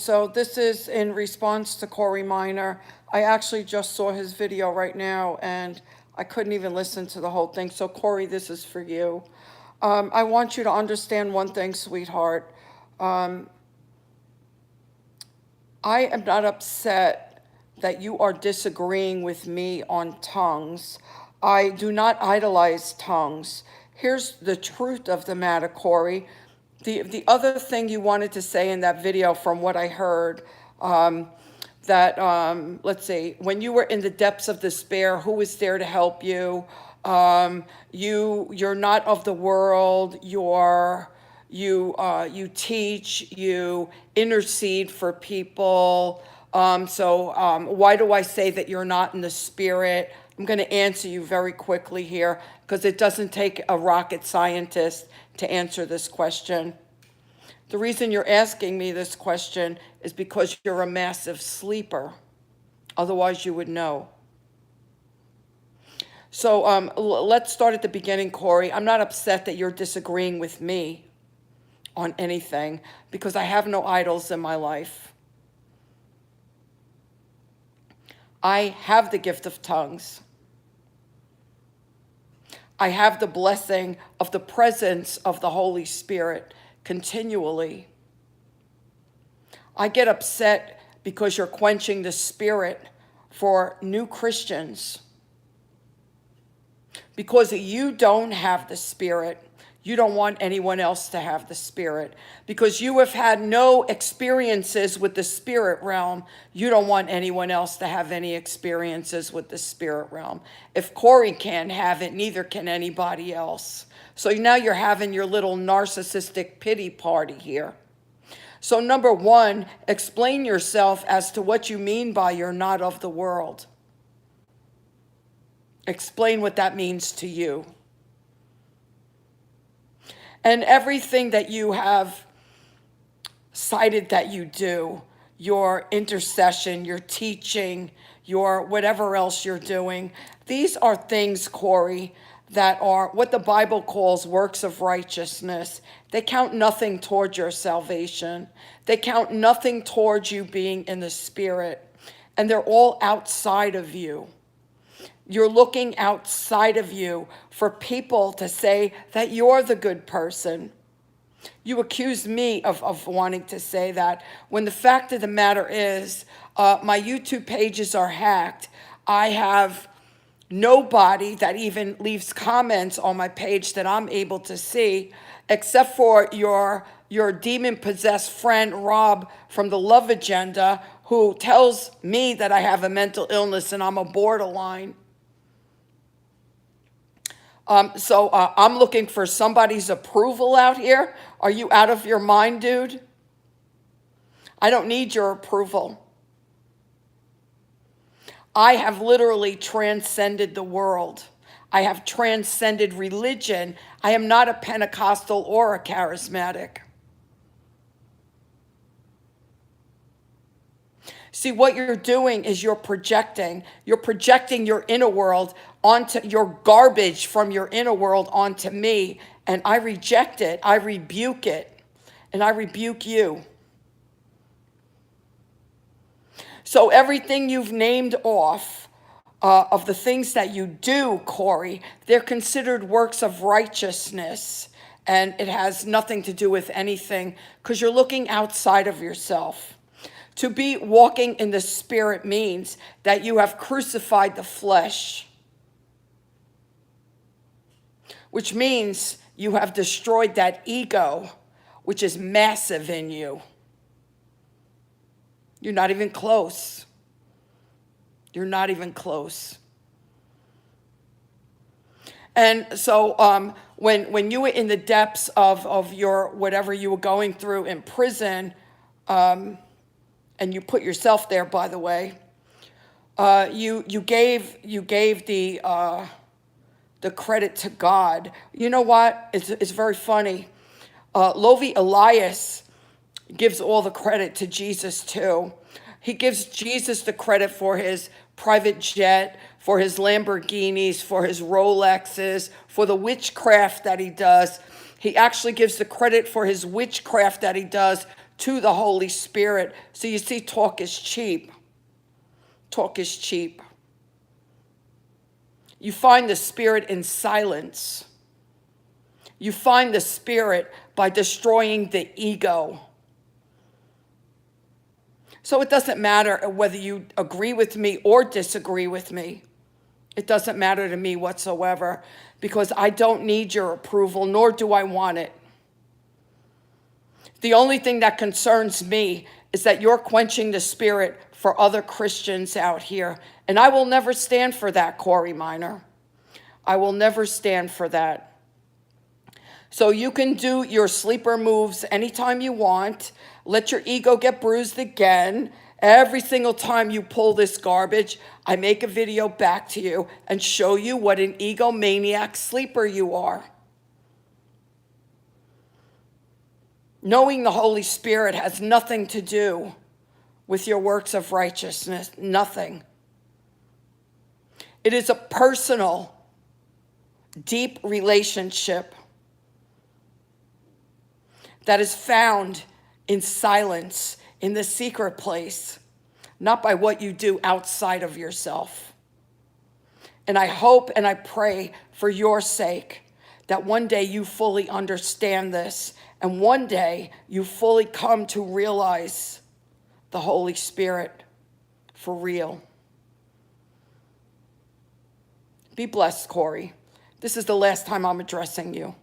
So this is in response to Corey Minor. I actually just saw his video right now and I couldn't even listen to the whole thing. So Corey, this is for you. I want you to understand one thing, sweetheart. I am not upset that you are disagreeing with me on tongues. I do not idolize tongues. Here's the truth of the matter, Corey. The other thing you wanted to say in that video, from what I heard, let's see, when you were in the depths of despair, who was there to help you? You're not of the world. You teach, you intercede for people. Why do I say that you're not in the spirit? I'm going to answer you very quickly here because it doesn't take a rocket scientist to answer this question. The reason you're asking me this question is because you're a massive sleeper. Otherwise, you would know. So let's start at the beginning, Corey. I'm not upset that you're disagreeing with me on anything because I have no idols in my life. I have the gift of tongues. I have the blessing of the presence of the Holy Spirit continually. I get upset because you're quenching the spirit for new Christians. Because you don't have the spirit, you don't want anyone else to have the spirit. Because you have had no experiences with the spirit realm, you don't want anyone else to have any experiences with the spirit realm. If Corey can't have it, neither can anybody else. So now you're having your little narcissistic pity party here. So number one, explain yourself as to what you mean by you're not of the world. Explain what that means to you. And everything that you have cited that you do, your intercession, your teaching, your whatever else you're doing, these are things, Corey, that are what the Bible calls works of righteousness. They count nothing toward your salvation. They count nothing towards you being in the Spirit. And they're all outside of you. You're looking outside of you for people to say that you're the good person. You accuse me of wanting to say that, when the fact of the matter is, my YouTube pages are hacked. I have nobody that even leaves comments on my page that I'm able to see, except for your demon-possessed friend, Rob, from the Love Agenda, who tells me that I have a mental illness and I'm a borderline. I'm looking for somebody's approval out here. Are you out of your mind, dude? I don't need your approval. I have literally transcended the world. I have transcended religion. I am not a Pentecostal or a charismatic. See, what you're doing is you're projecting your inner world onto your garbage from your inner world onto me, and I reject it, I rebuke it, and I rebuke you. So everything you've named off of the things that you do, Corey, they're considered works of righteousness, and it has nothing to do with anything because you're looking outside of yourself. To be walking in the Spirit means that you have crucified the flesh, which means you have destroyed that ego, which is massive in you. You're not even close. You're not even close. And so when you were in the depths of your whatever you were going through in prison, and you put yourself there, by the way, you gave the credit to God. You know what? It's very funny. Lovi Elias gives all the credit to Jesus too. He gives Jesus the credit for his private jet, for his Lamborghinis, for his Rolexes, for the witchcraft that he does. He actually gives the credit for his witchcraft that he does to the Holy Spirit. So you see, talk is cheap. Talk is cheap. You find the Spirit in silence. You find the Spirit by destroying the ego. So it doesn't matter whether you agree with me or disagree with me. It doesn't matter to me whatsoever, because I don't need your approval, nor do I want it. The only thing that concerns me is that you're quenching the Spirit for other Christians out here. And I will never stand for that, Corey Minor. I will never stand for that. So you can do your sleeper moves anytime you want. Let your ego get bruised again. Every single time you pull this garbage, I make a video back to you and show you what an egomaniac sleeper you are. Knowing the Holy Spirit has nothing to do with your works of righteousness, nothing. It is a personal, deep relationship that is found in silence, in the secret place, not by what you do outside of yourself. And I hope and I pray for your sake that one day you fully understand this, and one day you fully come to realize the Holy Spirit for real. Be blessed, Corey. This is the last time I'm addressing you.